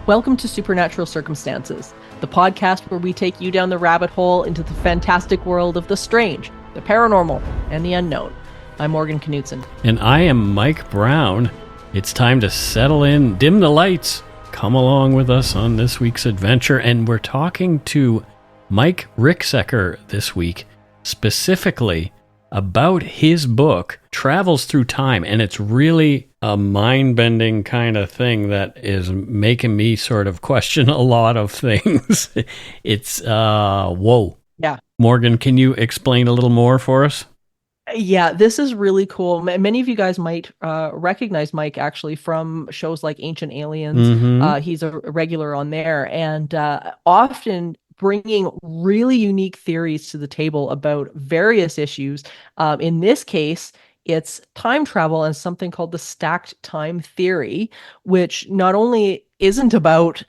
Welcome to Supernatural Circumstances, the podcast where we take you down the rabbit hole into the fantastic world of the strange, the paranormal, and the unknown. I'm Morgan Knudsen. And I am Mike Browne. It's time to settle in, dim the lights, come along with us on this week's adventure. And we're talking to Mike Ricksecker this week, specifically about his book, Travels Through Time. And it's really a mind-bending kind of thing that is making me sort of question a lot of things. It's, whoa. Yeah. Morgan, can you explain a little more for us? Yeah, this is really cool. Many of you guys might recognize Mike actually from shows like Ancient Aliens. Mm-hmm. He's a regular on there, and often bringing really unique theories to the table about various issues. In this case, it's time travel and something called the stacked time theory, which not only isn't about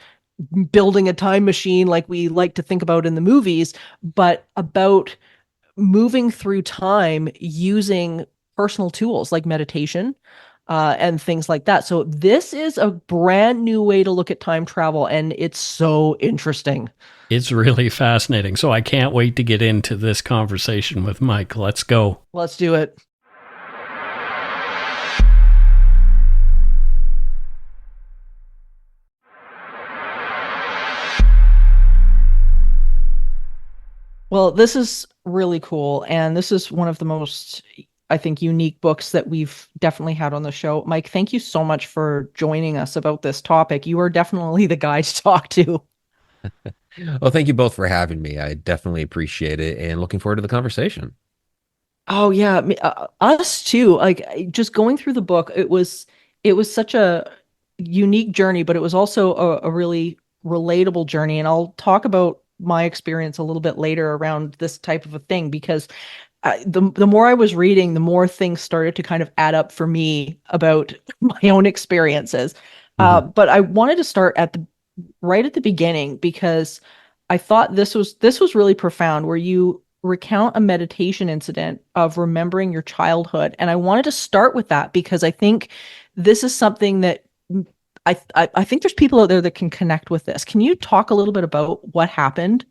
building a time machine like we like to think about in the movies, but about moving through time using personal tools like meditation and things like that. So this is a brand new way to look at time travel, and it's so interesting. It's really fascinating. So I can't wait to get into this conversation with Mike. Let's go. Let's do it. Well, this is really cool. And this is one of the most, I think, unique books that we've definitely had on the show. Mike, thank you so much for joining us about this topic. You are definitely the guy to talk to. Well, thank you both for having me. I definitely appreciate it and looking forward to the conversation. Oh yeah, us too. Like just going through the book, it was such a unique journey, but it was also a really relatable journey. And I'll talk about my experience a little bit later around this type of a thing because the more I was reading, the more things started to kind of add up for me about my own experiences. Mhm. But I wanted to start at the right at the beginning because I thought this was really profound, where you recount a meditation incident of remembering your childhood, and I wanted to start with that because I think this is something that I think there's people out there that can connect with this. Can you talk a little bit about what happened?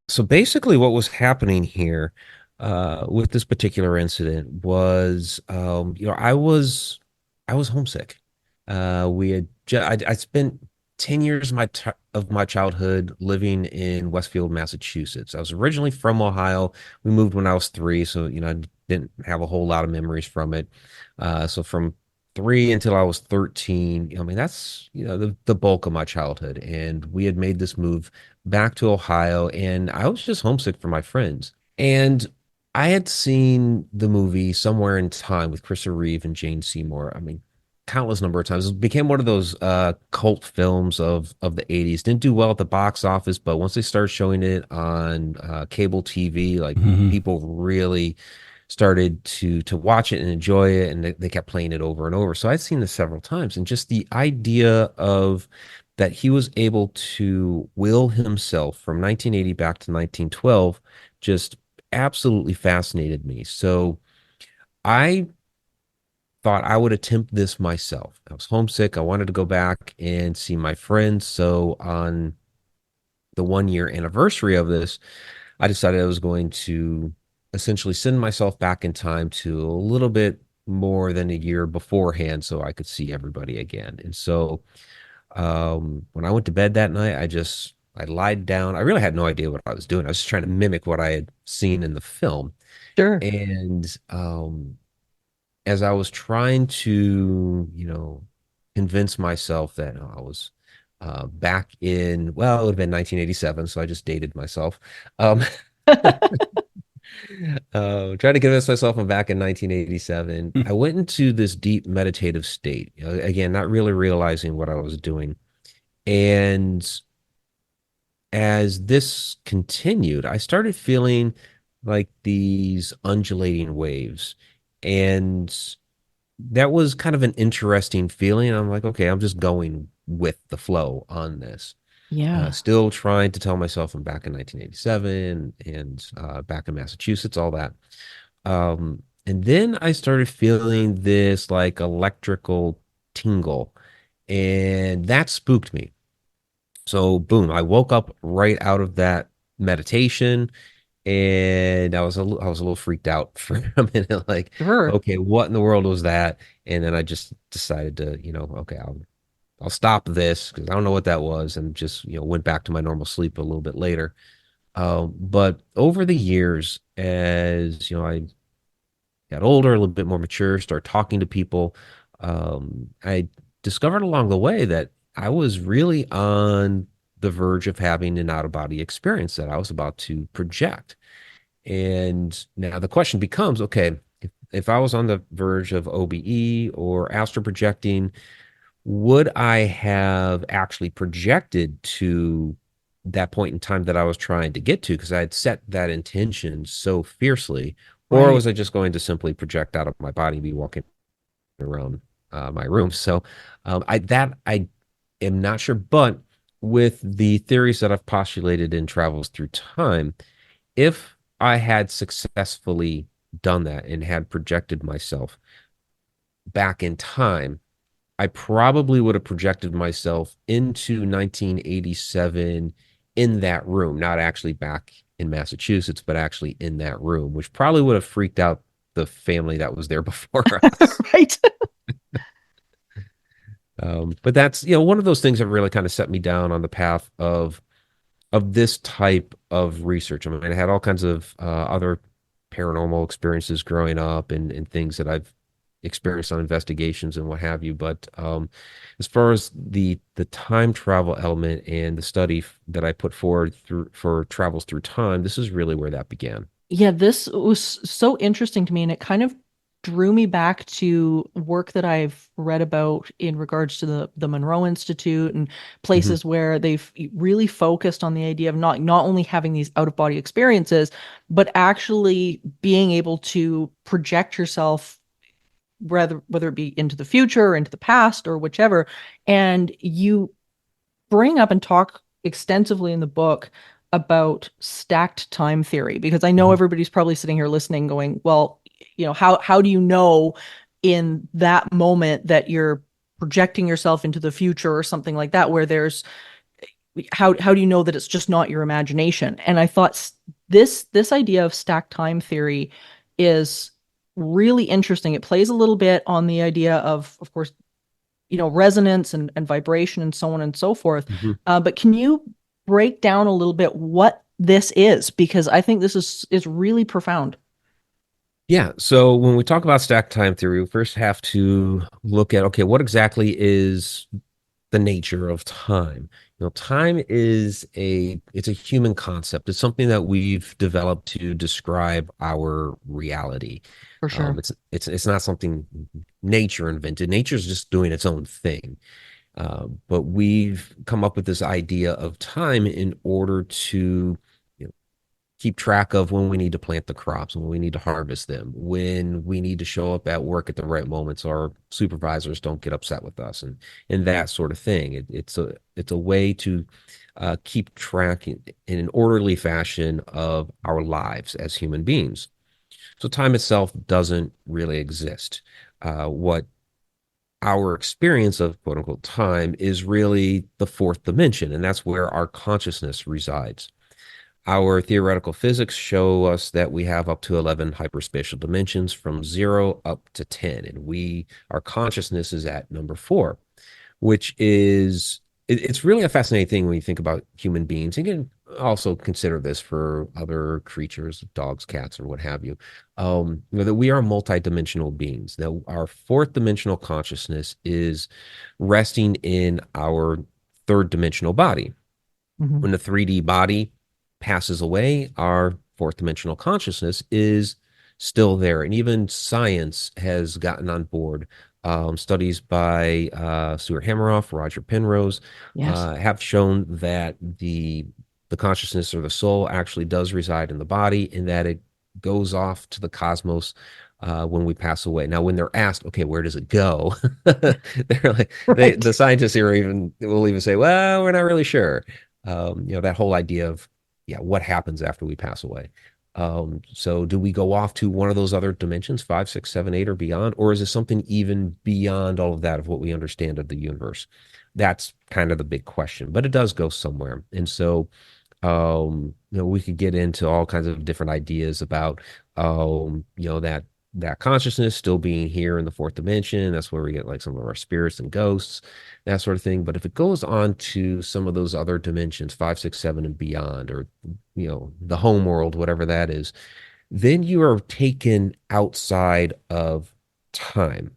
So basically, what was happening here with this particular incident was, I was homesick. We had I spent 10 years of my childhood living in Westfield, Massachusetts. I was originally from Ohio. We moved when I was three, so I didn't have a whole lot of memories from it. So from three until I was 13, I mean that's the bulk of my childhood. And we had made this move back to Ohio, and I was just homesick for my friends. And I had seen the movie Somewhere in Time with Christopher Reeve and Jane Seymour. I mean, countless number of times. It became one of those cult films of the 80s. Didn't do well at the box office, but once they started showing it on cable TV, like Mm-hmm. people really started to watch it and enjoy it, and they kept playing it over and over. So I'd seen this several times, and just the idea of that he was able to will himself from 1980 back to 1912 just absolutely fascinated me. So I thought I would attempt this myself. I was homesick. I wanted to go back and see my friends. So on the 1 year anniversary of this, I decided I was going to essentially send myself back in time to a little bit more than a year beforehand so I could see everybody again. And so when I went to bed that night, I lied down. I really had no idea what I was doing. I was just trying to mimic what I had seen in the film. Sure. And as I was trying to, convince myself that I was back in, well, it would have been 1987, so I just dated myself. Um, trying to convince myself I'm back in 1987. I went into this deep meditative state, again, not really realizing what I was doing. And as this continued, I started feeling like these undulating waves. And that was kind of an interesting feeling. I'm like, okay, I'm just going with the flow on this. Yeah. Still trying to tell myself I'm back in 1987 and back in Massachusetts, all that. And then I started feeling this like electrical tingle, and that spooked me. So boom, I woke up right out of that meditation, and I was a little freaked out for a minute, like, Sure. okay, what in the world was that? And then I just decided to, okay, I'll stop this because I don't know what that was, and just went back to my normal sleep a little bit later. But over the years, as I got older, a little bit more mature, started talking to people, I discovered along the way that I was really on the verge of having an out of body experience that I was about to project. And now the question becomes, okay, if I was on the verge of OBE or astral projecting, would I have actually projected to that point in time that I was trying to get to? Because I had set that intention so fiercely. Or Right. was I just going to simply project out of my body and be walking around my room? So I am not sure. But with the theories that I've postulated in Travels Through Time, if I had successfully done that and had projected myself back in time, I probably would have projected myself into 1987 in that room, not actually back in Massachusetts, but actually in that room, which probably would have freaked out the family that was there before us. Right. But that's, one of those things that really kind of set me down on the path of this type of research. I mean, I had all kinds of other paranormal experiences growing up, and things that I've experienced on investigations and what have you. But as far as the time travel element and the study that I put forward through for Travels Through Time, this is really where that began. Yeah, this was so interesting to me, and it kind of drew me back to work that I've read about in regards to the Monroe Institute and Mhm. places where they've really focused on the idea of not only having these out of body experiences, but actually being able to project yourself, whether it be into the future or into the past or whichever. And you bring up and talk extensively in the book about stacked time theory, because I know Mhm. everybody's probably sitting here listening going, well, how do you know in that moment that you're projecting yourself into the future or something like that, where there's how do you know that it's just not your imagination? And I thought this idea of stacked time theory is really interesting. It plays a little bit on the idea of course, resonance and vibration and so on and so forth. Mhm. But can you break down a little bit what this is? Because I think this is really profound. Yeah. So when we talk about stack time theory, we first have to look at, okay, what exactly is the nature of time? Time is it's a human concept. It's something that we've developed to describe our reality. For sure. It's not something nature invented. Nature's just doing its own thing. But we've come up with this idea of time in order to you know, keep track of when we need to plant the crops, when we need to harvest them, when we need to show up at work at the right moment so our supervisors don't get upset with us, and that sort of thing. It's a way to keep track in an orderly fashion of our lives as human beings. So time itself doesn't really exist. What our experience of quote unquote time is really the fourth dimension, and that's where our consciousness resides. Our theoretical physics show us that we have up to 11 hyperspatial dimensions from 0 up to 10, and our consciousness is at number 4, which is it's really a fascinating thing when you think about human beings. You can also consider this for other creatures, dogs, cats, or what have you. That we are multidimensional beings. Now, our fourth dimensional consciousness is resting in our third dimensional body. Hmm. When the 3D body passes away, our fourth dimensional consciousness is still there. And even science has gotten on board. Studies by Stuart Hameroff, Roger Penrose Yes. have shown that the consciousness or the soul actually does reside in the body, and that it goes off to the cosmos when we pass away. Now, when they're asked, okay, where does it go? They're like, Right. the scientists here even will even say, well, we're not really sure. That whole idea of, yeah, what happens after we pass away. So do we go off to one of those other dimensions, five, six, seven, eight, or beyond, or is it something even beyond all of that of what we understand of the universe? That's kind of the big question, but it does go somewhere. And so we could get into all kinds of different ideas about, that consciousness still being here in the fourth dimension. That's where we get like some of our spirits and ghosts, that sort of thing. But if it goes on to some of those other dimensions, five, six, seven, and beyond, or the home world, whatever that is, then you are taken outside of time.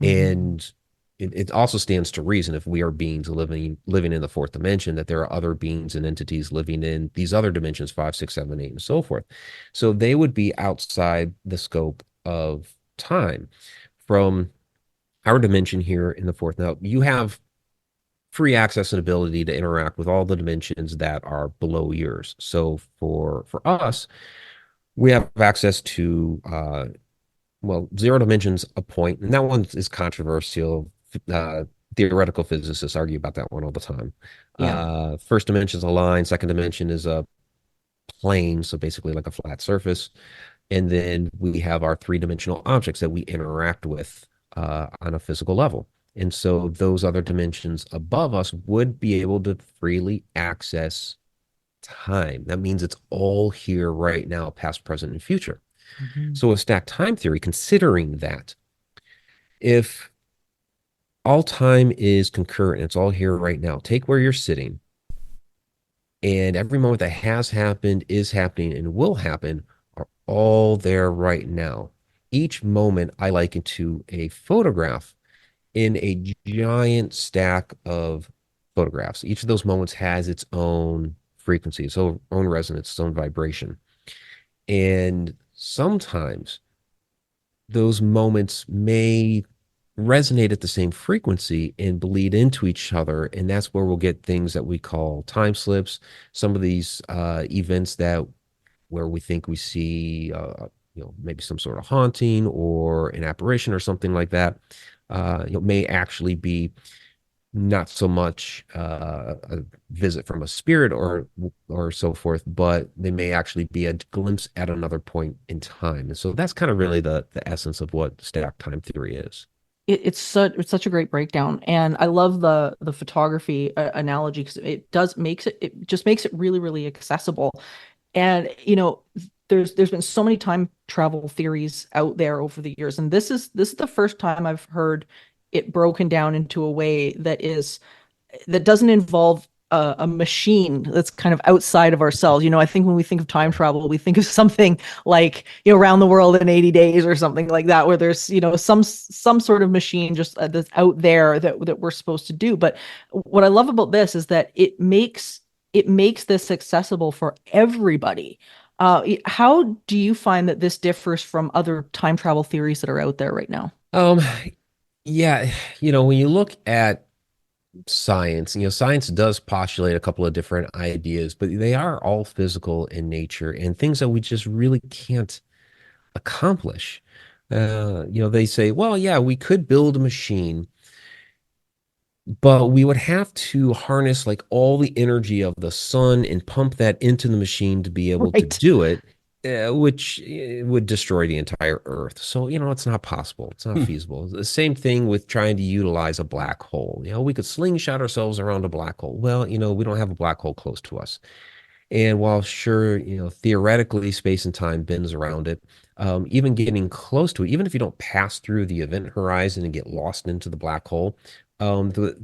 Mm-hmm. And it also stands to reason if we are beings living in the fourth dimension, that there are other beings and entities living in these other dimensions, five, six, seven, eight, and so forth. So they would be outside the scope of time. From our dimension here in the fourth, now you have free access and ability to interact with all the dimensions that are below yours. So for us, we have access to zero dimensions a point, and that one is controversial. Uh, Theoretical physicists argue about that one all the time. Yeah. First dimension is a line, second dimension is a plane, so basically like a flat surface. And then we have our three-dimensional objects that we interact with on a physical level. And so those other dimensions above us would be able to freely access time. That means it's all here right now, past, present, and future. Mm-hmm. So with stacked time theory, considering that if all time is concurrent, it's all here right now, take where you're sitting, and every moment that has happened, is happening, and will happen are all there right now. Each moment I liken to a photograph in a giant stack of photographs. Each of those moments has its own frequency, its own resonance, its own vibration. And sometimes those moments may resonate at the same frequency and bleed into each other. And that's where we'll get things that we call time slips. Some of these events that where we think we see, maybe some sort of haunting or an apparition or something like that, may actually be not so much a visit from a spirit or so forth, but they may actually be a glimpse at another point in time. And so that's kind of really the essence of what stacked time theory is. It's such a great breakdown, and I love the photography analogy because it just makes it really really accessible. And there's been so many time travel theories out there over the years, and this is the first time I've heard it broken down into a way that doesn't involve a machine that's kind of outside of ourselves. I think when we think of time travel, we think of something like, around the world in 80 days or something like that, where there's, some sort of machine just that's out there that we're supposed to do. But what I love about this is that it makes this accessible for everybody. How do you find that this differs from other time travel theories that are out there right now? Um, yeah, when you look at science, science does postulate a couple of different ideas, but they are all physical in nature and things that we just really can't accomplish. They say, well, yeah, we could build a machine, but we would have to harness like all the energy of the sun and pump that into the machine to be able to Right. do it, which would destroy the entire Earth. So, it's not possible. It's not Hmm. feasible. The same thing with trying to utilize a black hole. We could slingshot ourselves around a black hole. Well, we don't have a black hole close to us. And while sure, theoretically space and time bends around it, even getting close to it, even if you don't pass through the event horizon and get lost into the black hole, the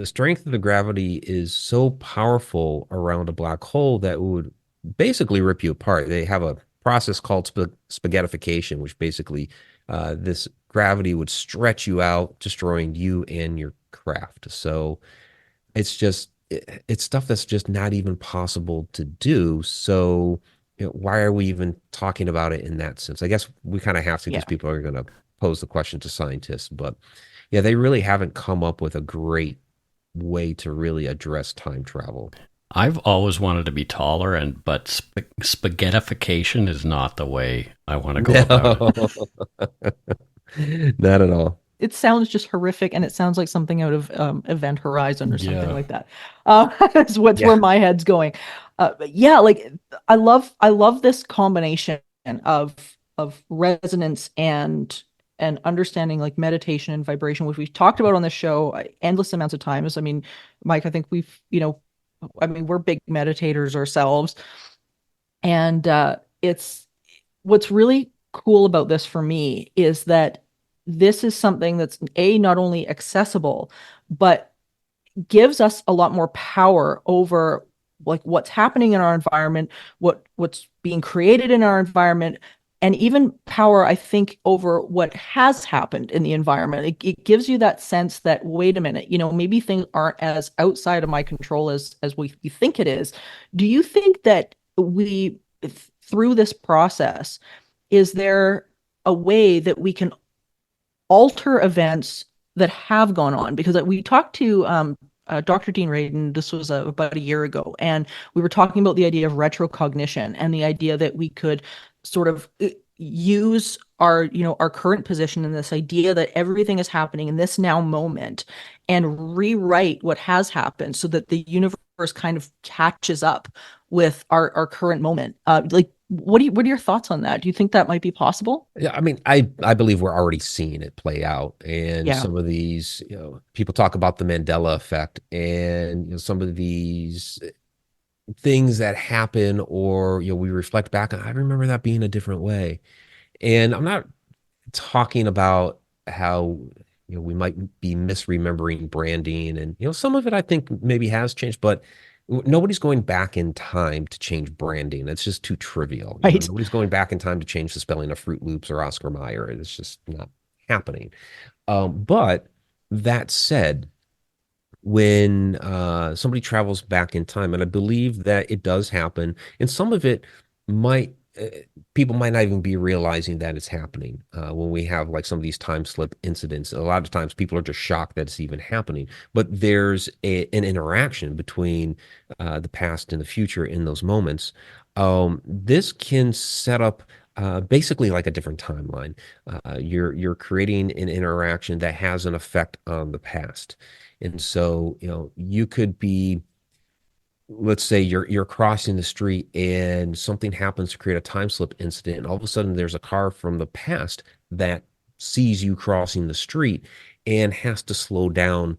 strength of the gravity is so powerful around a black hole that it would basically rip you apart. They have a process called spaghettification, which basically this gravity would stretch you out, destroying you and your craft. So it's stuff that's just not even possible to do. So, why are we even talking about it in that sense? I guess we kind of have to because Yeah. people are going to pose the question to scientists. But yeah, they really haven't come up with a great way to really address time travel. I've always wanted to be taller, but spaghettification is not the way I want to go about it. No, not at all. it sounds just horrific, and it sounds like something out of Event Horizon or something Yeah. like that. That's what's Yeah. where my head's going. But yeah, like I love this combination of resonance and understanding like meditation and vibration, which we've talked about on the show endless amounts of times. I mean, Mike, I think we've, I mean, we're big meditators ourselves, and it's what's really cool about this for me is that this is something that's a not only accessible, but gives us a lot more power over like what's happening in our environment, what's being created in our environment, and even power, I think, over what has happened in the environment. It gives you that sense that, wait a minute, maybe things aren't as outside of my control as we think it is. Do you think that through this process, is there a way that we can alter events that have gone on? Because we talked to Dr. Dean Radin, this was about a year ago, and we were talking about the idea of retrocognition and the idea that we could sort of use our current position in this idea that everything is happening in this now moment and rewrite what has happened so that the universe kind of catches up with our current moment. Like, what are your thoughts on that? Do you think that might be possible? Yeah, I mean, I believe we're already seeing it play out, and Yeah, some of these, people talk about the Mandela effect, and some of these things that happen, or we reflect back on. I remember that being a different way, and I'm not talking about how we might be misremembering branding, and some of it I think maybe has changed, but nobody's going back in time to change branding. It's just too trivial. right. Nobody's going back in time to change the spelling of Fruit Loops or Oscar Mayer. It's just not happening. But that said, when somebody travels back in time, and I believe that it does happen, and some of it might people might not even be realizing that it's happening when we have like some of these time slip incidents. A lot of times people are just shocked that it's even happening, but there's an interaction between the past and the future in those moments. This can set up basically like a different timeline. You're creating an interaction that has an effect on the past. And so, you could be, let's say you're crossing the street and something happens to create a time slip incident, and all of a sudden there's a car from the past that sees you crossing the street and has to slow down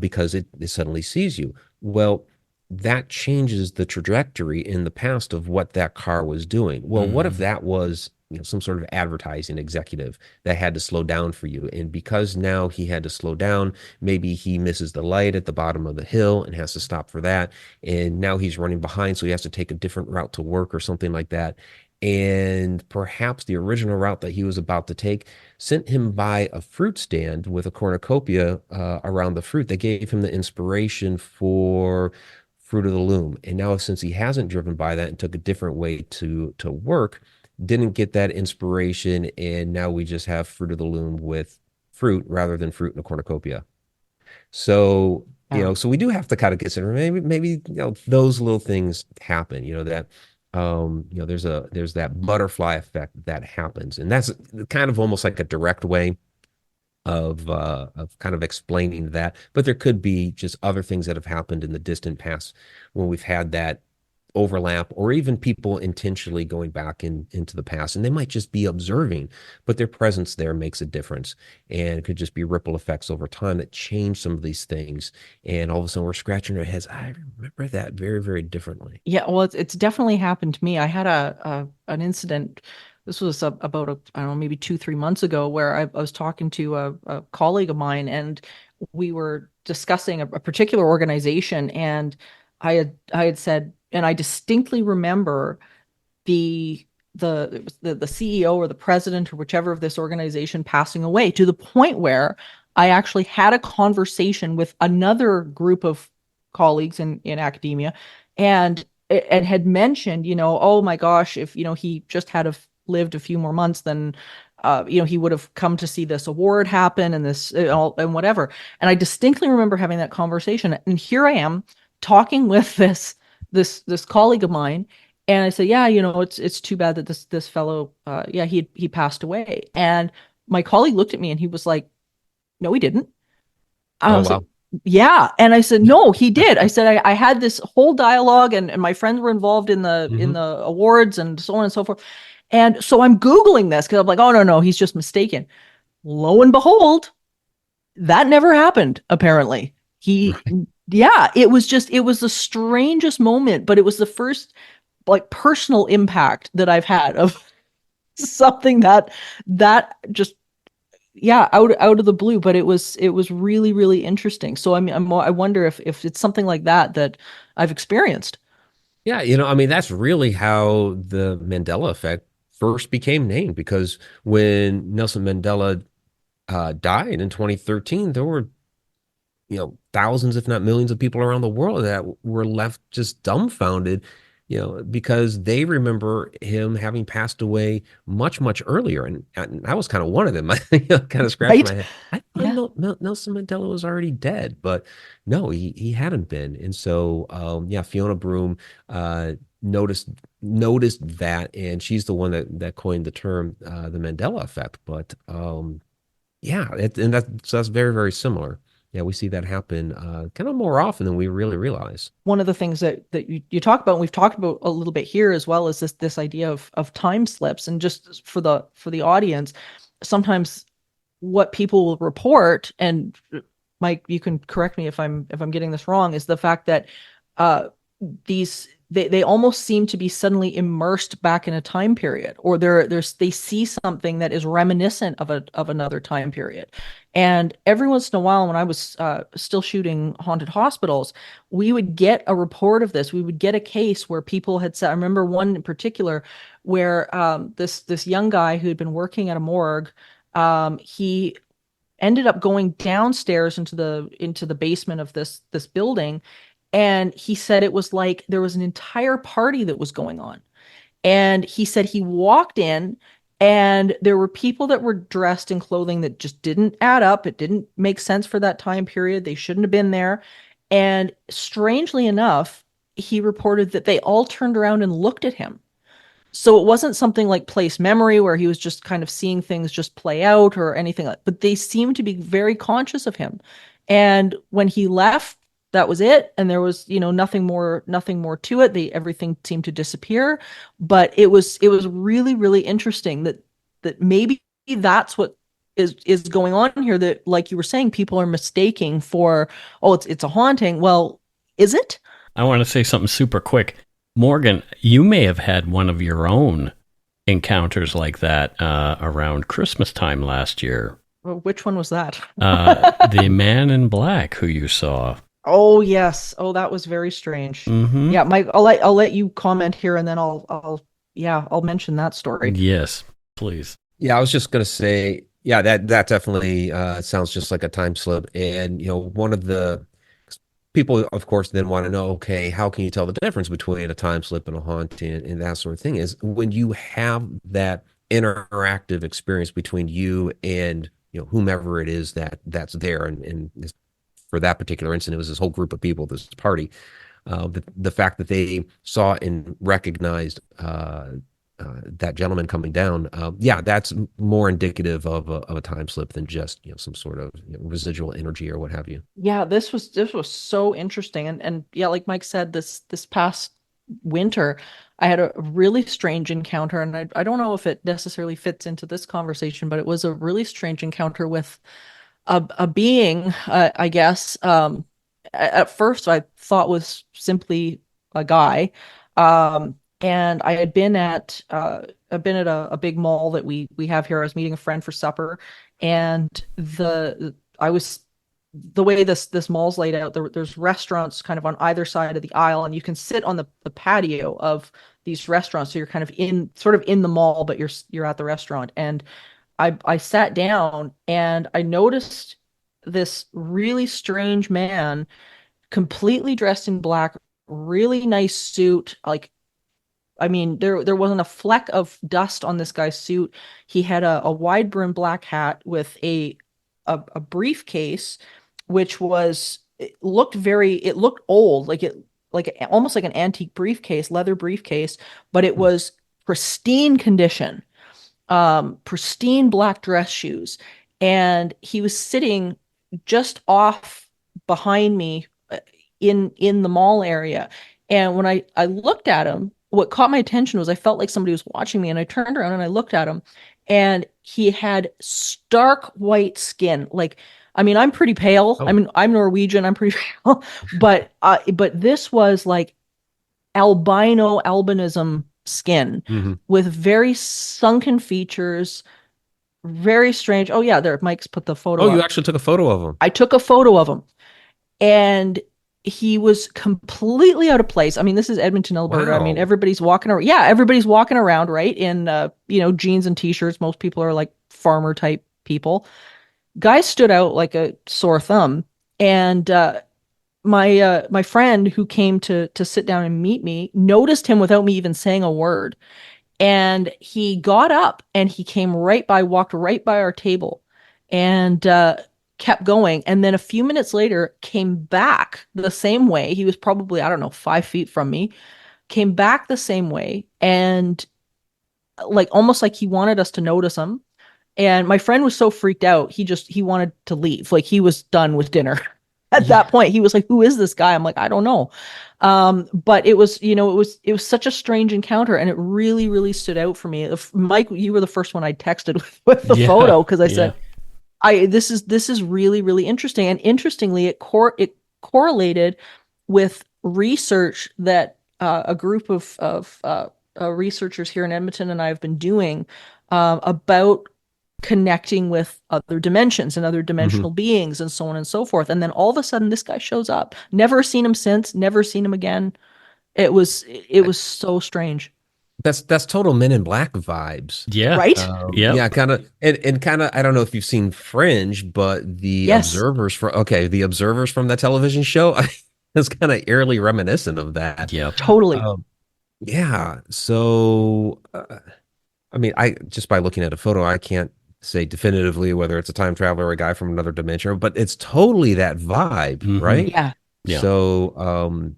because it suddenly sees you. Well, that changes the trajectory in the past of what that car was doing. Well, what if Mm. that was some sort of advertising executive that had to slow down for you? And because now he had to slow down, maybe he misses the light at the bottom of the hill and has to stop for that. And now he's running behind, so he has to take a different route to work or something like that. And perhaps the original route that he was about to take sent him by a fruit stand with a cornucopia around the fruit that gave him the inspiration for Fruit of the Loom. And now, since he hasn't driven by that and took a different way to work, didn't get that inspiration, and now we just have Fruit of the Loom with fruit rather than fruit in a cornucopia. So, Yeah. so we do have to kind of consider maybe those little things happen, that there's that butterfly effect that happens. And that's kind of almost like a direct way of kind of explaining that. But there could be just other things that have happened in the distant past when we've had that overlap, or even people intentionally going back into the past, and they might just be observing, but their presence there makes a difference, and it could just be ripple effects over time that change some of these things, and all of a sudden we're scratching our heads. I remember that very, very differently. Yeah, well, it's definitely happened to me. I had an incident. This was about I don't know, maybe 2, 3 months ago, where I was talking to a colleague of mine, and we were discussing a particular organization, and I had said, and I distinctly remember the it was the CEO or the president or whichever of this organization passing away, to the point where I actually had a conversation with another group of colleagues in academia, and it had mentioned, oh my gosh, if he just had lived a few more months, then he would have come to see this award happen and this all and whatever. And I distinctly remember having that conversation, and here I am talking with this colleague of mine, and I said, yeah, it's too bad that this fellow, yeah, he passed away. And my colleague looked at me and he was like, no, he didn't. I Oh, was like, wow. yeah. And I said, no, he did. I said, I had this whole dialogue and my friends were involved in the Hmm. awards and so on and so forth. And so I'm Googling this because I'm like, oh no, he's just mistaken. Lo and behold, that never happened, apparently. He Right. Yeah, it was the strangest moment, but it was the first like personal impact that I've had of something that just yeah, out of the blue, but it was really really interesting. So I mean, I wonder if it's something like that that I've experienced. Yeah, I mean, that's really how the Mandela effect first became named because when Nelson Mandela died in 2013, there were thousands, if not millions of people around the world that were left just dumbfounded, because they remember him having passed away much, much earlier. And I was kind of one of them. I kind of scratched my Right? head. I thought Yeah. Nelson Mandela was already dead, but no, he hadn't been. And so, yeah, Fiona Broome noticed noticed that, and she's the one that coined the term the Mandela effect. But yeah, and that's very, very similar. Yeah, we see that happen kind of more often than we really realize. One of the things that you talk about, and we've talked about a little bit here as well, is this idea of time slips. And just for the audience, sometimes what people will report, and Mike, you can correct me if I'm getting this wrong, is the fact that uh, they almost seem to be suddenly immersed back in a time period, or they see something that is reminiscent of another time period. And every once in a while, when I was still shooting haunted hospitals, we would get a report of this. We would get a case where people had said, I remember one in particular where this young guy who had been working at a morgue, he ended up going downstairs into the basement of this building, and he said it was like there was an entire party that was going on. And he said he walked in and there were people that were dressed in clothing that just didn't add up. It didn't make sense for that time period. They shouldn't have been there. And strangely enough, he reported that they all turned around and looked at him. So it wasn't something like place memory where he was just kind of seeing things just play out or anything like, but they seemed to be very conscious of him. And when he left, that was it. And there was, nothing more to it. Everything seemed to disappear. But it was really, really interesting that maybe that's what is going on here. That, like you were saying, people are mistaking for, oh, it's a haunting. Well, is it? I want to say something super quick. Morgan, you may have had one of your own encounters like that around Christmas time last year. Well, which one was that? The man in black who you saw. Oh yes. Oh, that was very strange. Mm-hmm. Yeah, Mike, I'll let you comment here and then I'll mention that story. Yes, please. Yeah, I was just gonna say, yeah, that definitely sounds just like a time slip. And one of the people, of course, then want to know, okay, how can you tell the difference between a time slip and a haunt and that sort of thing? Is when you have that interactive experience between you and whomever it is that's there, and for that particular incident, it was this whole group of people, this party. The fact that they saw and recognized that gentleman coming down, yeah, that's more indicative of a time slip than just some sort of residual energy or what have you. Yeah, this was so interesting. And yeah, like Mike said, this past winter, I had a really strange encounter, and I don't know if it necessarily fits into this conversation, but it was a really strange encounter with a being, I guess. At first I thought was simply a guy. And I've been at a big mall that we have here. I was meeting a friend for supper, and I was the way this mall's laid out, there's restaurants kind of on either side of the aisle, and you can sit on the patio of these restaurants. So you're kind of in the mall, but you're at the restaurant. And I sat down and I noticed this really strange man, completely dressed in black, really nice suit. Like, I mean, there wasn't a fleck of dust on this guy's suit. He had a wide brim black hat with a briefcase, which it looked old, almost like an antique briefcase, leather briefcase, but it was pristine condition, pristine black dress shoes. and he was sitting just off behind me in the mall area. And when I looked at him, what caught my attention was I felt like somebody was watching me, and I turned around and I looked at him, and he had stark white skin. Like, I mean, I'm pretty pale. I Oh. mean, I'm Norwegian. I'm pretty pale, but this was like albino albinism skin Hmm. with very sunken features, very strange. Oh yeah, there, Mike's put the Oh, photo you up. actually took a photo of him. I took a photo of him, and he was completely out of place. I mean, this is Edmonton, Alberta. I mean, Wow. everybody's walking around. Yeah, everybody's walking around, right? In jeans and t-shirts. Most people are like farmer type people. Guy stood out like a sore thumb. And my friend who came to sit down and meet me noticed him without me even saying a word. And he got up and he came right by, walked right by our table, and kept going. And then a few minutes later, came back the same way. He was probably, I don't know, 5 feet from me, came back the same way, and like almost like he wanted us to notice him. And my friend was so freaked out, he wanted to leave. Like he was done with dinner. At that Yeah. point, he was like, "Who is this guy?" I'm like, "I don't know." But it was, it was such a strange encounter, and it really, really stood out for me. Mike, you were the first one I texted with the Yeah. photo because I Yeah. said, "I this is really, really interesting." And interestingly, it correlated with research that a group of researchers here in Edmonton and I have been doing about connecting with other dimensions and other Hmm. dimensional beings and so on and so forth. And then all of a sudden, this guy shows up. Never seen him since. Never seen him again. It was so strange, That's total Men in Black vibes. Yeah. right? Yeah, Yep. kind of, and kind of. I don't know if you've seen Fringe, but Yes, the observers from that television show, is kind of eerily reminiscent of that. Yep. totally. Um, yeah. So, I mean, I just by looking at a photo, I can't say definitively whether it's a time traveler or a guy from another dimension, but it's totally that vibe, Hmm. right? Yeah. Yeah. So,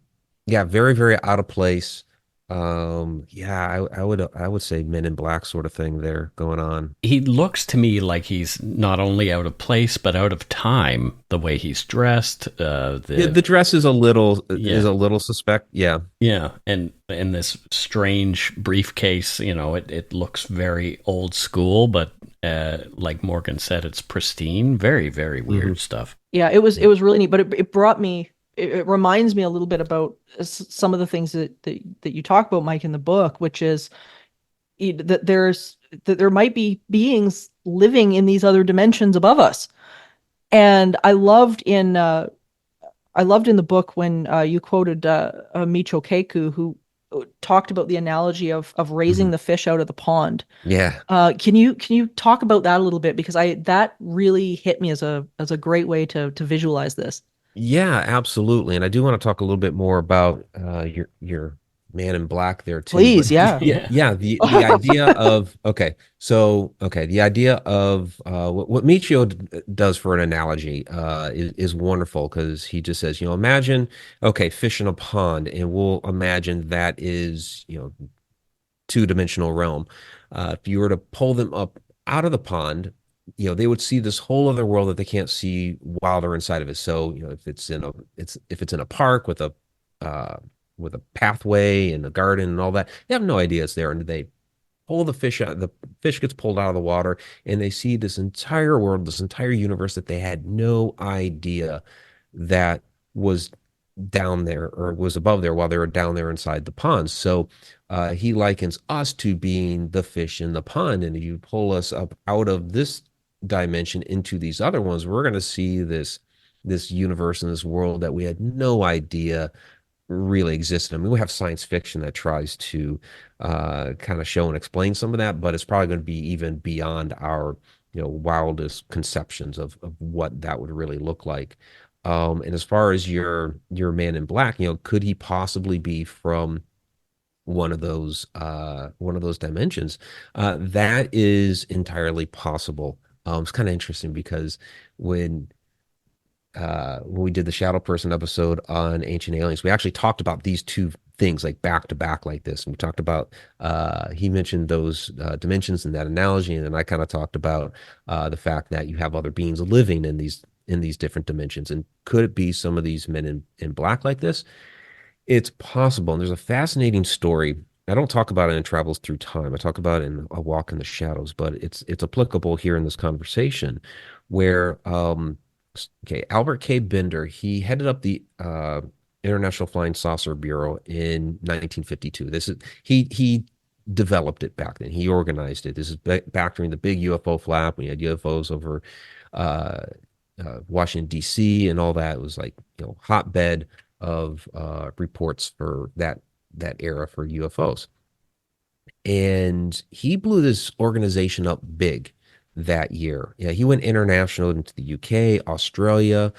yeah, very, very out of place. Yeah, I would say Men in Black sort of thing there going on. He looks to me like he's not only out of place but out of time. The way he's dressed, Yeah, the the dress is yeah, a little suspect. Yeah. yeah, and this strange briefcase. It looks very old school, but like Morgan said, it's pristine. Very, very Hmm. weird stuff. Yeah, it was really neat, but it brought me it reminds me a little bit about some of the things that you talk about, Mike, in the book, which is that there might be beings living in these other dimensions above us. And I loved in the book when you quoted Michio Kaku, who talked about the analogy of raising Hmm. the fish out of the pond. Yeah. Can you talk about that a little bit, because I that really hit me as a great way to visualize this. Yeah, absolutely. And I do want to talk a little bit more about your Man in Black there too. But Please, yeah. Yeah. yeah, the idea of the idea of what Michio does for an analogy is wonderful because he just says, imagine, okay, fish in a pond, and we'll imagine that is, two-dimensional realm. If you were to pull them up out of the pond, they would see this whole other world that they can't see while they're inside of it. So, if it's in a park uh, with a pathway and a garden and all that, they have no idea it's there, and they pull the fish out. The fish gets pulled out of the water, and they see this entire world, this entire universe that they had no idea that was down there or was above there while they were down there inside the pond. So he likens us to being the fish in the pond, and if you pull us up out of this dimension into these other ones, we're going to see this universe and this world that we had no idea really existed. I mean, we have science fiction that tries to kind of show and explain some of that, but it's probably going to be even beyond our, wildest conceptions of what that would really look like. And as far as your Man in Black, could he possibly be from one of those dimensions? That is entirely possible. It's kind of interesting because when when we did the Shadow Person episode on Ancient Aliens, we actually talked about these two things like back to back like this. And we talked about, he mentioned those dimensions in that analogy. And then I kind of talked about the fact that you have other beings living in these different dimensions. And could it be some of these men in black like this? It's possible. And there's a fascinating story. I don't talk about it in Travels Through Time. I talk about it in A Walk in the Shadows, but it's applicable here in this conversation where okay, Albert K. Bender, he headed up the International Flying Saucer Bureau in 1952. This is he developed it back then. He organized it. This is back during the big UFO flap. We had UFOs over uh, Washington D.C. and all that. It was like, you know, hotbed of reports for that era for UFOs. And he blew this organization up big that year. Yeah, he went international into the UK, Australia.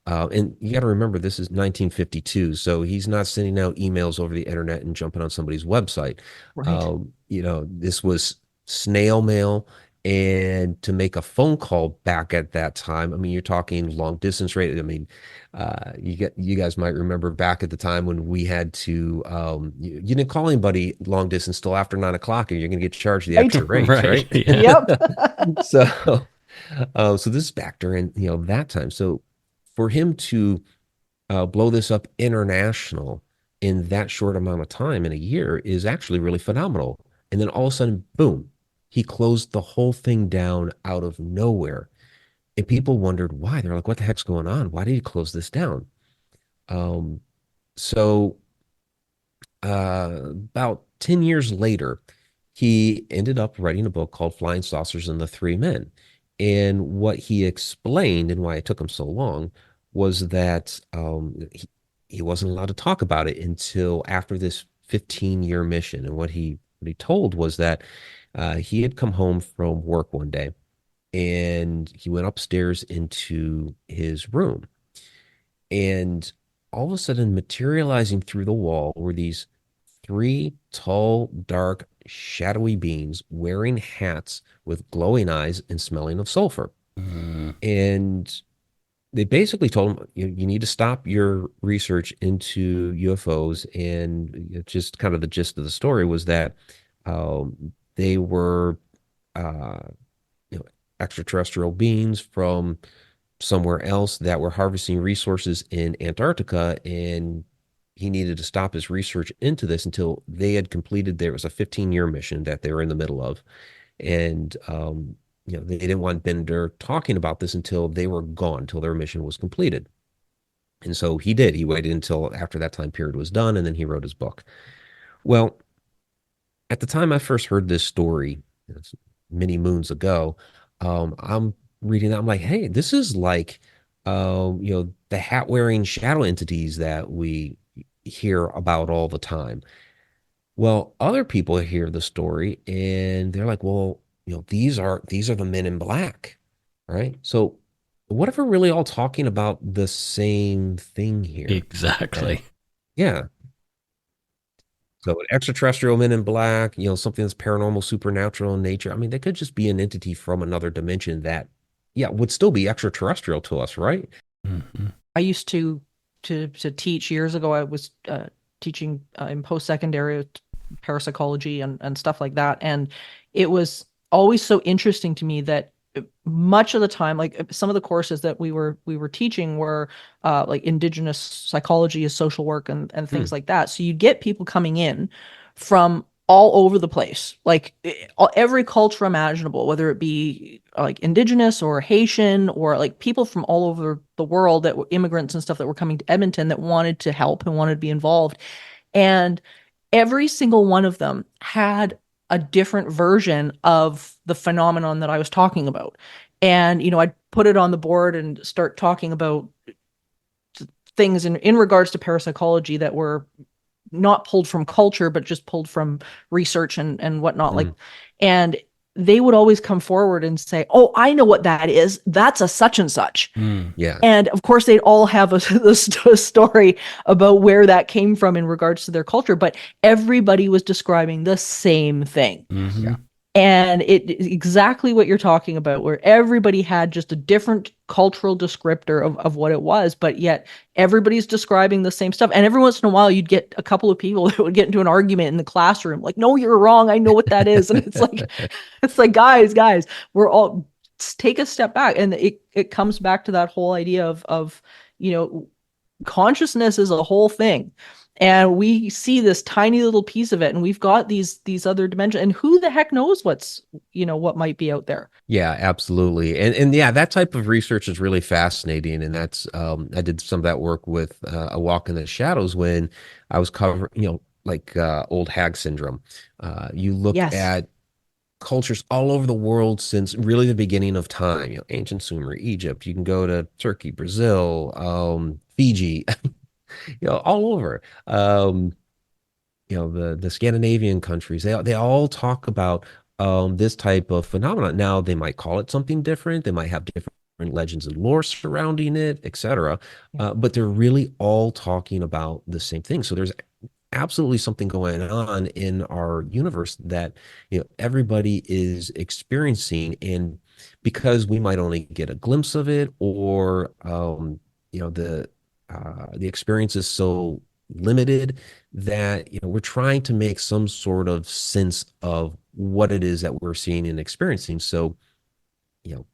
And you got to remember, this is 1952. So he's not sending out emails over the internet and jumping on somebody's website. Right. You know, this was snail mail. And to make a phone call back at that time, I mean, you're talking long distance rate. I mean, you guys might remember back at the time when we had to, you didn't call anybody long distance till after 9 o'clock, and you're going to get charged the Right. extra rates, Right. right? Yeah. Yep. So, so this is back during, you know, that time. So for him to blow this up international in that short amount of time in a year is actually really phenomenal. And then all of a sudden, boom, he closed the whole thing down out of nowhere. And people wondered why. They're like, what the heck's going on? Why did he close this down? Um, so about 10 years later, he ended up writing a book called Flying Saucers and the Three Men. And what he explained and why it took him so long was that he wasn't allowed to talk about it until after this 15-year mission. And what he told was that he had come home from work one day and he went upstairs into his room. And all of a sudden, materializing through the wall were these three tall, dark, shadowy beings wearing hats with glowing eyes and smelling of sulfur. Mm. And they basically told him, you need to stop your research into UFOs. And just kind of the gist of the story was that they were, uh, you know, extraterrestrial beings from somewhere else that were harvesting resources in Antarctica, and he needed to stop his research into this until they had completed. There was a 15-year mission that they were in the middle of, and you know, they didn't want Bender talking about this until they were gone, until their mission was completed. And so he did. He waited until after that time period was done, and then he wrote his book. Well, at the time I first heard this story, many moons ago, I'm reading that. I'm like, hey, this is like, you know, the hat wearing shadow entities that we hear about all the time. Well, other people hear the story and they're like, well, you know, these are the men in black, right? So what if we're really all talking about the same thing here? Exactly. Yeah. So an extraterrestrial men in black, you know, something that's paranormal, supernatural in nature. I mean, they could just be an entity from another dimension that, yeah, would still be extraterrestrial to us, right? Mhm. I used to teach years ago. I was teaching in post-secondary parapsychology and stuff like that, and it was always so interesting to me that much of the time, like some of the courses that we were teaching were like indigenous psychology is social work and Hmm. things like that. So you get people coming in from all over the place, like every culture imaginable, whether it be like indigenous or Haitian or like people from all over the world that were immigrants and stuff that were coming to Edmonton that wanted to help and wanted to be involved. And every single one of them had a different version of the phenomenon that I was talking about. And, I'd put it on the board and start talking about things in regards to parapsychology that were not pulled from culture, but just pulled from research and whatnot. Hmm. And they would always come forward and say, "Oh, I know what that is. That's a such and such." Mm. Yeah. And of course, they'd all have a story about where that came from in regards to their culture, but everybody was describing the same thing. Mhm. Yeah. And it is exactly what you're talking about, where everybody had just a different cultural descriptor of what it was, but yet everybody's describing the same stuff. And every once in a while, you'd get a couple of people that would get into an argument in the classroom, like, no, you're wrong. I know what that is. And it's like, guys, we're all take a step back. And it comes back to that whole idea of, you know, consciousness is a whole thing, and we see this tiny little piece of it, and we've got these other dimensions, and who the heck knows what's, you know, what might be out there. Yeah, absolutely. And yeah, that type of research is really fascinating. And that's I did some of that work with A Walk in the Shadows when I was covering, like old hag syndrome. You look Yes. at cultures all over the world since really the beginning of time, ancient Sumer, Egypt. You can go to Turkey, Brazil, Fiji, all over. The Scandinavian countries, they all talk about this type of phenomenon. Now they might call it something different. They might have different legends and lore surrounding it, etc. Yeah. But they're really all talking about the same thing. So there's absolutely something going on in our universe that everybody is experiencing, and because we might only get a glimpse of it, or you know the experience is so limited that we're trying to make some sort of sense of what it is that we're seeing and experiencing. So you know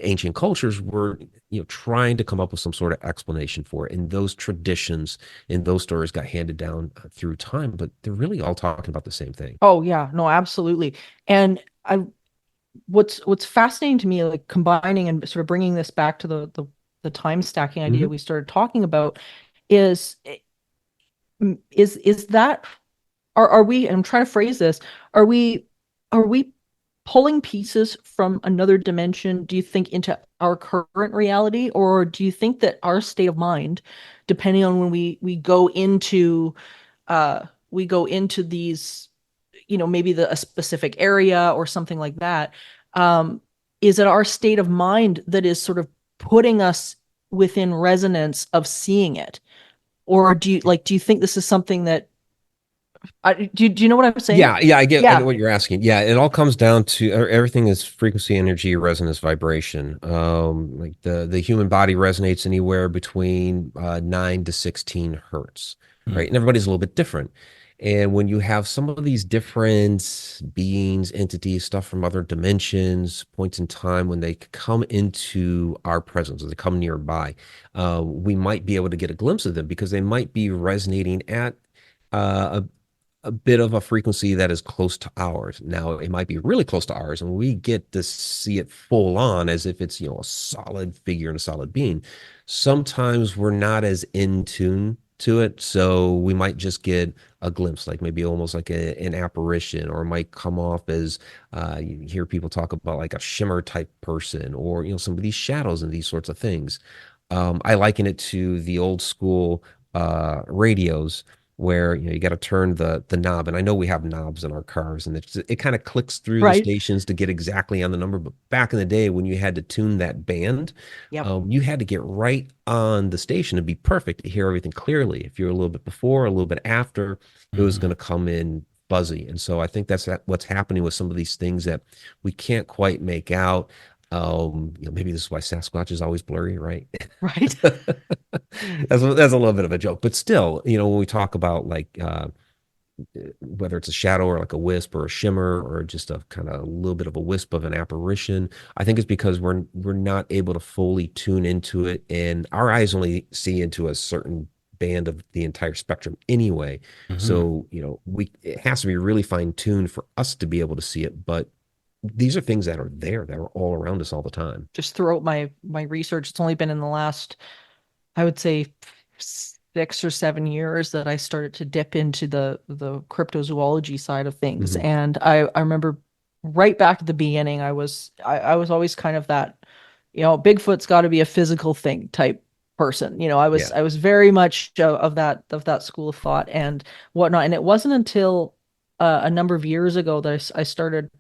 ancient cultures were trying to come up with some sort of explanation for it, and those traditions and those stories got handed down through time, but they're really all talking about the same thing. Oh yeah, no, absolutely. And I what's fascinating to me, like combining and sort of bringing this back to the time stacking idea Hmm. we started talking about, is is that, are we, and I'm trying to phrase this, are we pulling pieces from another dimension, do you think, into our current reality? Or do you think that our state of mind, depending on when we go into these, you know, maybe a specific area or something like that, um, is it our state of mind that is sort of putting us within resonance of seeing it? Or do you think this is something that, do you know what I'm saying? Yeah, I get Yeah, what you're asking. Yeah, it all comes down to everything is frequency, energy, resonance, vibration. Like the human body resonates anywhere between 9 to 16 hertz, Hmm. right? And everybody's a little bit different. And when you have some of these different beings, entities, stuff from other dimensions, points in time when they come into our presence, or they come nearby, we might be able to get a glimpse of them because they might be resonating at a bit of a frequency that is close to ours. Now, it might be really close to ours, and we get to see it full on as if it's, a solid figure and a solid being. Sometimes we're not as in tune to it, so we might just get a glimpse, like maybe almost like an apparition, or it might come off as you hear people talk about like a shimmer type person, or some of these shadows and these sorts of things. I liken it to the old school radios where you got to turn the knob, and I know we have knobs in our cars, and it kind of clicks through the right. stations to get exactly on the number. But back in the day when you had to tune that band, Yep. you had to get right on the station to be perfect to hear everything clearly. If you're a little bit before, a little bit after, it was Hmm. going to come in fuzzy. And so I think that's what's happening with some of these things that we can't quite make out. Maybe this is why Sasquatch is always blurry, right? Right. That's a little bit of a joke, but still, when we talk about like whether it's a shadow or like a wisp or a shimmer or just a kind of a little bit of a wisp of an apparition, I think it's because we're not able to fully tune into it, and our eyes only see into a certain band of the entire spectrum anyway. Hmm. So, we it has to be really fine tuned for us to be able to see it, but these are things that are there that are all around us all the time. Just throughout my research, it's only been in the last, I would say, 6 or 7 years that I started to dip into the cryptozoology side of things. Hmm. And I remember right back at the beginning, I was always kind of that, Bigfoot's got to be a physical thing type person. Yeah. I was very much of that school of thought and whatnot. And it wasn't until a number of years ago that I started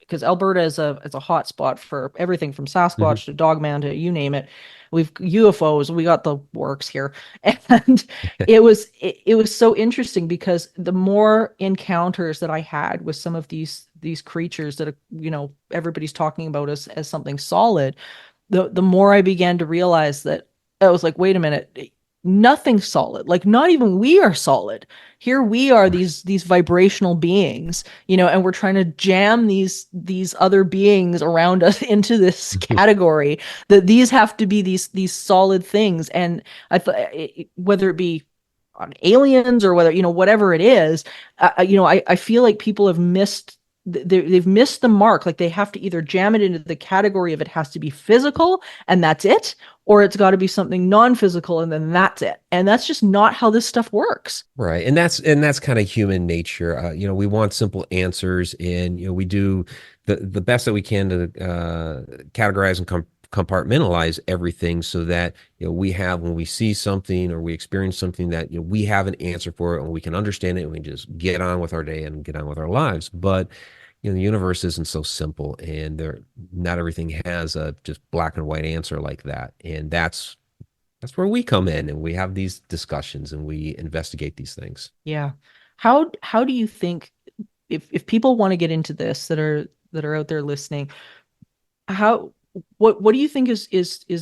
because Alberta is a hot spot for everything from Mhm. Sasquatch to Dogman to you name it. We've UFOs, we got the works here. And it was so interesting because the more encounters that I had with some of these creatures that everybody's talking about as something solid, the more I began to realize that I was like, wait a minute, nothing's solid. Like not even we are solid. Here we are these vibrational beings, and we're trying to jam these other beings around us into this category that these have to be these solid things. And I thought whether it be on aliens or whether whatever it is, I feel like people have missed they've missed the mark. Like they have to either jam it into the category of it has to be physical and that's it, or it's got to be something non-physical and then that's it. And that's just not how this stuff works. Right. And that's kind of human nature. We want simple answers, and we do the best that we can to categorize and compartmentalize everything so that we have, when we see something or we experience something, that we have an answer for it and we can understand it and we just get on with our day and get on with our lives. But the universe isn't so simple, and not everything has a just black and white answer like that. And that's where we come in, and we have these discussions and we investigate these things. Yeah. How do you think, if people want to get into this, that are out there listening, how what do you think is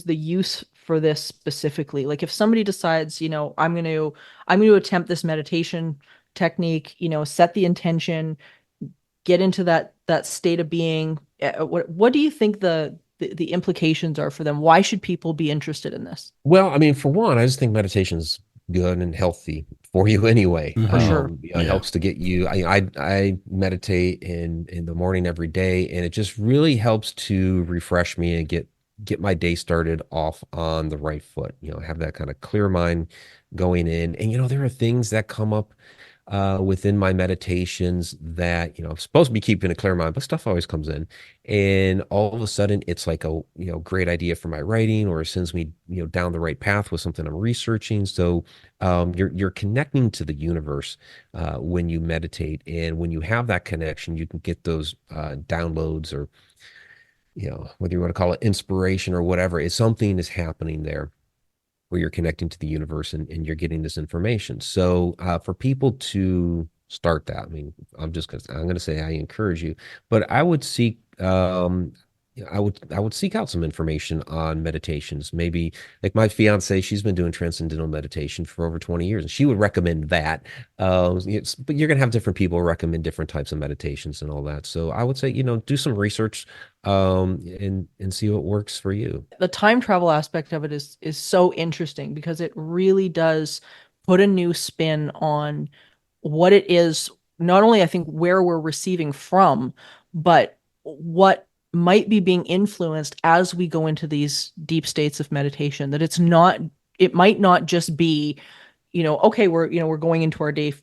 the use for this specifically? Like if somebody decides, I'm going to attempt this meditation technique, set the intention, get into that state of being, what do you think the implications are for them? Why should people be interested in this? Well, I mean, for one, I just think meditation's good and healthy for you anyway. For Hmm. sure. It Yeah. helps to get you. I meditate in the morning every day, and it just really helps to refresh me and get my day started off on the right foot. Have that kind of clear mind going in. And there are things that come up within my meditations that I'm supposed to be keeping a clear mind, but stuff always comes in, and all of a sudden it's like a great idea for my writing, or it sends me down the right path with something I'm researching. So you're connecting to the universe when you meditate, and when you have that connection, you can get those downloads, or whether you want to call it inspiration or whatever. It's something is happening there where you're connecting to the universe, and you're getting this information. So for people to start that, I mean, I'm going to say I encourage you, but I would seek I would seek out some information on meditations. Maybe like my fiance, she's been doing transcendental meditation for over 20 years, and she would recommend that. But you're going to have different people recommend different types of meditations and all that. So I would say, do some research and see what works for you. The time travel aspect of it is so interesting because it really does put a new spin on what it is, not only I think where we're receiving from, but what might be being influenced as we go into these deep states of meditation. That it might not just be, okay, we're going into our day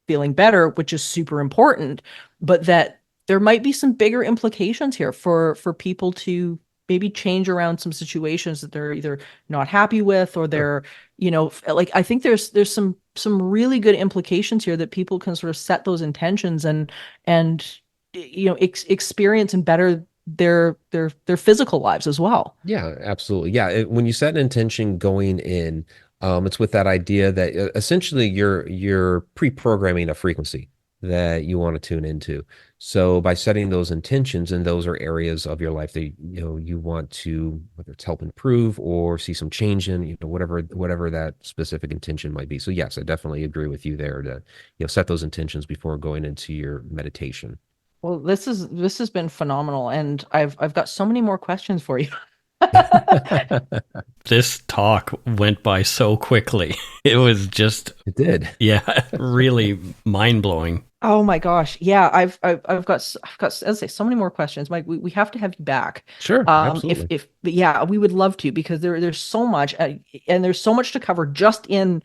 feeling better, which is super important, but that there might be some bigger implications here for people to maybe change around some situations that they're either not happy with, or Sure. they're, like I think there's some really good implications here that people can sort of set those intentions and experience and better their physical lives as well. Yeah, absolutely. Yeah, when you set an intention going in, it's with that idea that essentially you're pre-programming a frequency that you want to tune into. So by setting those intentions, and those are areas of your life that you want to, whether it's help improve or see some change in, whatever that specific intention might be. So yes, I definitely agree with you there to set those intentions before going into your meditation. Well, this has been phenomenal, and I've got so many more questions for you. This talk went by so quickly. It was just, It did. yeah, really mind blowing. Oh my gosh. Yeah, I've got as I say so many more questions. Mike, we have to have you back. Sure, If absolutely. but yeah, we would love to because there's so much, and there's so much to cover just in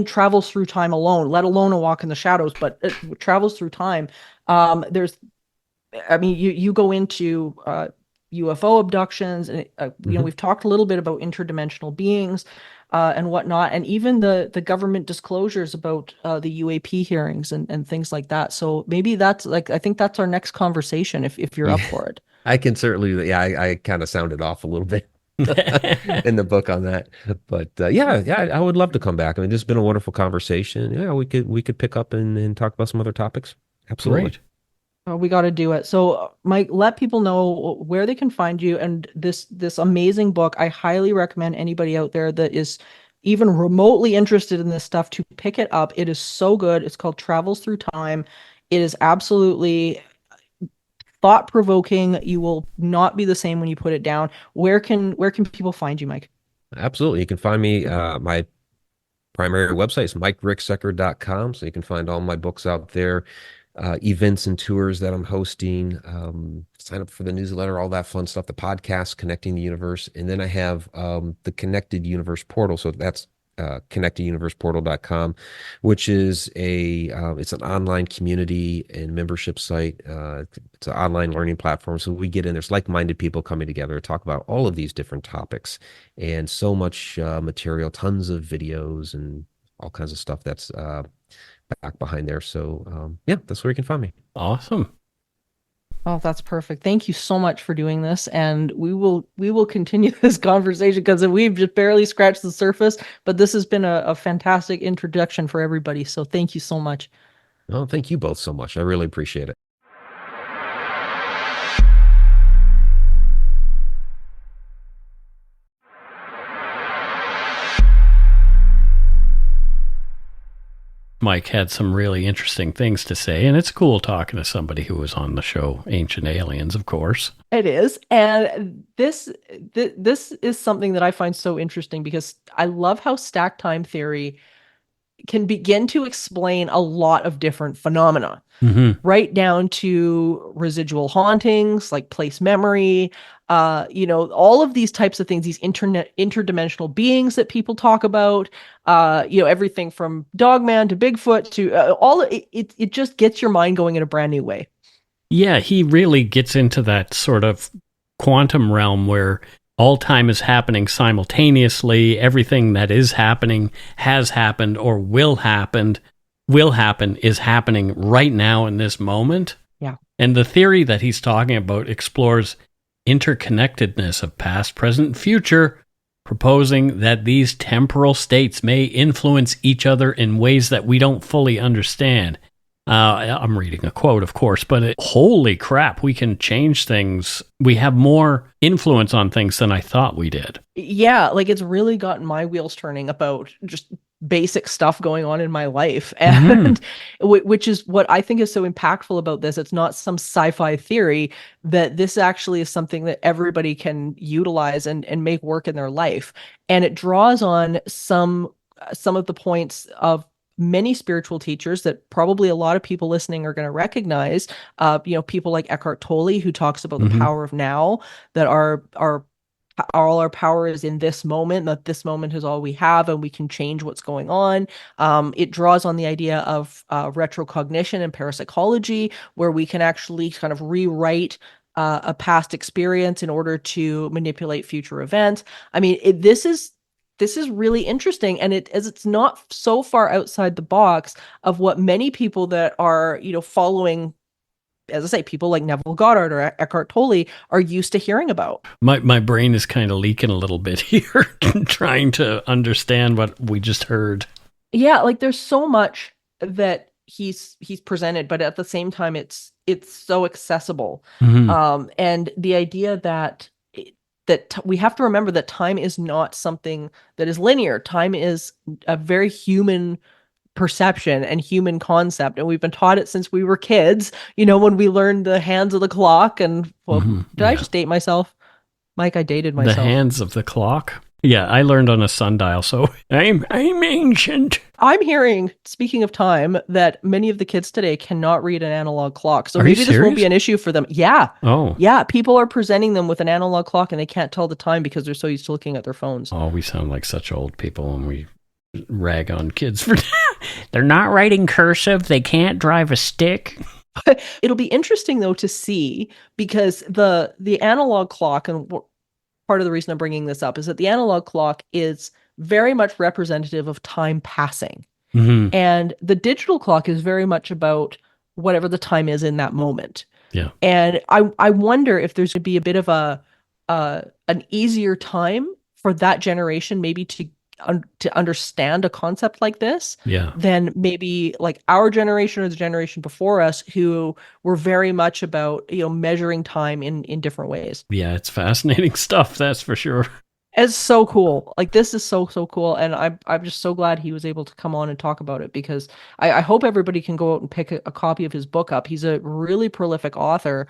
travels through time alone, let alone a walk in the shadows, but it travels through time. There's I mean, you go into UFO abductions, and Mhm. we've talked a little bit about interdimensional beings. and whatnot, and even the government disclosures about the UAP hearings and things like that. So maybe that's like, I think that's our next conversation if you're up Yeah, for it. I can certainly, yeah, I kind of sounded off a little bit in the book on that. But yeah, I would love to come back. I mean, this has been a wonderful conversation. Yeah, we could pick up and talk about some other topics. Absolutely. Great. We got to do it. So, Mike, let people know where they can find you and this amazing book. I highly recommend anybody out there that is even remotely interested in this stuff to pick it up. It is so good. It's called Travels Through Time. It is absolutely thought-provoking. You will not be the same when you put it down. Where can people find you, Mike? Absolutely. You can find me, my primary website is mikericksecker.com. So you can find all my books out there, events and tours that I'm hosting, sign up for the newsletter, all that fun stuff, the podcast, Connecting the Universe. And then I have the Connected Universe portal. So that's connecteduniverseportal.com, which is it's an online community and membership site. It's an online learning platform. So we get in, there's like-minded people coming together to talk about all of these different topics, and so much material, tons of videos and all kinds of stuff that's back behind there. So yeah, that's where you can find me. Awesome. Oh, that's perfect. Thank you so much for doing this, and we will continue this conversation because we've just barely scratched the surface, but this has been a fantastic introduction for everybody. So thank you so much. Oh, thank you both so much. I really appreciate it. Mike had some really interesting things to say, and it's cool talking to somebody who was on the show Ancient Aliens, of course. It is, and this is something that I find so interesting because I love how stack time theory can begin to explain a lot of different phenomena, Mm-hmm. right down to residual hauntings, like place memory, all of these types of things, these interdimensional beings that people talk about, everything from Dogman to Bigfoot to all it just gets your mind going in a brand new way. Yeah, he really gets into that sort of quantum realm where all time is happening simultaneously. Everything that is happening has happened or will happen, is happening right now in this moment. Yeah. And the theory that he's talking about explores interconnectedness of past, present, and future, proposing that these temporal states may influence each other in ways that we don't fully understand. I'm reading a quote, of course, but holy crap, we can change things. We have more influence on things than I thought we did. Yeah, like it's really gotten my wheels turning about just basic stuff going on in my life. Mm-hmm. And which is what I think is so impactful about this. It's not some sci-fi theory, that this actually is something that everybody can utilize and make work in their life. And it draws on some of the points of many spiritual teachers that probably a lot of people listening are going to recognize. People like Eckhart Tolle, who talks about the Mm-hmm. power of now, that all our power is in this moment, that this moment is all we have and we can change what's going on. It draws on the idea of retrocognition and parapsychology, where we can actually kind of rewrite a past experience in order to manipulate future events. I mean, this is really interesting, and it's not so far outside the box of what many people that are following, as I say, people like Neville Goddard or Eckhart Tolle are used to hearing about. My brain is kind of leaking a little bit here, trying to understand what we just heard. Yeah, like there's so much that he's presented, but at the same time, it's so accessible. Mm-hmm. And the idea that we have to remember that time is not something that is linear. Time is a very human perception and human concept, and we've been taught it since we were kids, when we learned the hands of the clock. And well, Mm-hmm. did I just date myself, Mike? I dated myself. The hands of the clock. Yeah, I learned on a sundial, so I'm ancient. I'm hearing, speaking of time, that many of the kids today cannot read an analog clock, so Are you maybe this won't be serious? an issue for them. Yeah. Oh. Yeah, people are presenting them with an analog clock and they can't tell the time because they're so used to looking at their phones. Oh, we sound like such old people when we rag on kids for they're not writing cursive, they can't drive a stick. It'll be interesting though to see, because the analog clock, and part of the reason I'm bringing this up is that the analog clock is very much representative of time passing. Mm-hmm. And the digital clock is very much about whatever the time is in that moment. Yeah. And I wonder if there's going to be a bit of an easier time for that generation maybe to understand a concept like this Yeah. than maybe like our generation or the generation before us who were very much about, measuring time in different ways. Yeah, it's fascinating stuff, that's for sure. It's so cool. Like this is so cool, and I'm just so glad he was able to come on and talk about it because I hope everybody can go out and pick a copy of his book up. He's a really prolific author.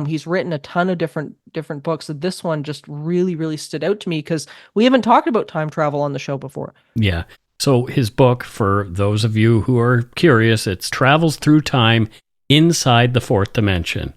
He's written a ton of different books, and this one just really stood out to me because we haven't talked about time travel on the show before. Yeah. So his book, for those of you who are curious, it's Travels Through Time Inside the Fourth Dimension,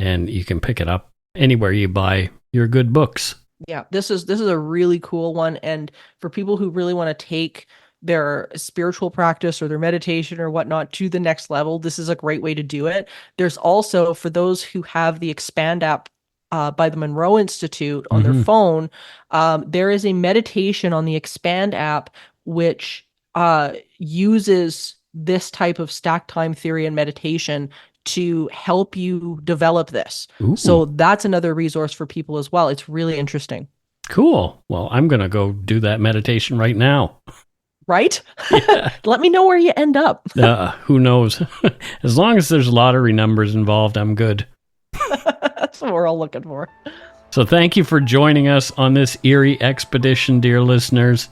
and you can pick it up anywhere you buy your good books. Yeah, this is a really cool one. And for people who really want to take their spiritual practice or their meditation or whatnot to the next level, this is a great way to do it. There's also, for those who have the Expand app by the Monroe Institute on their phone, there is a meditation on the Expand app which uses this type of stack time theory and meditation to help you develop this. Ooh. So that's another resource for people as well. It's really interesting. Cool. Well, I'm going to go do that meditation right now. Right? Yeah. Let me know where you end up. Who knows? As long as there's lottery numbers involved, I'm good. That's what we're all looking for. So thank you for joining us on this eerie expedition, dear listeners.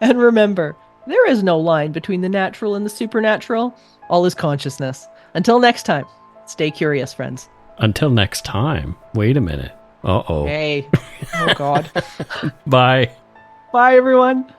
And remember, there is no line between the natural and the supernatural. All is consciousness. Until next time, stay curious, friends. Until next time. Wait a minute. Uh-oh. Hey. Oh, God. Bye. Bye, everyone.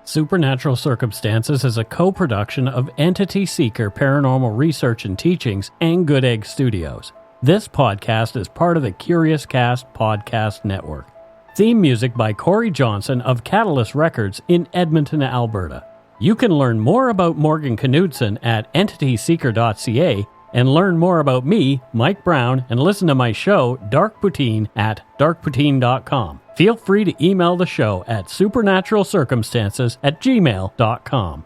Supernatural Circumstances is a co-production of Entity Seeker Paranormal Research and Teachings and Good Egg Studios. This podcast is part of the Curious Cast podcast network. Theme music by Corey Johnson of Catalyst Records in Edmonton, Alberta. You can learn more about Morgan Knudsen at entityseeker.ca and learn more about me, Mike Browne, and listen to my show, Dark Poutine, at darkpoutine.com. Feel free to email the show at supernaturalcircumstances@gmail.com.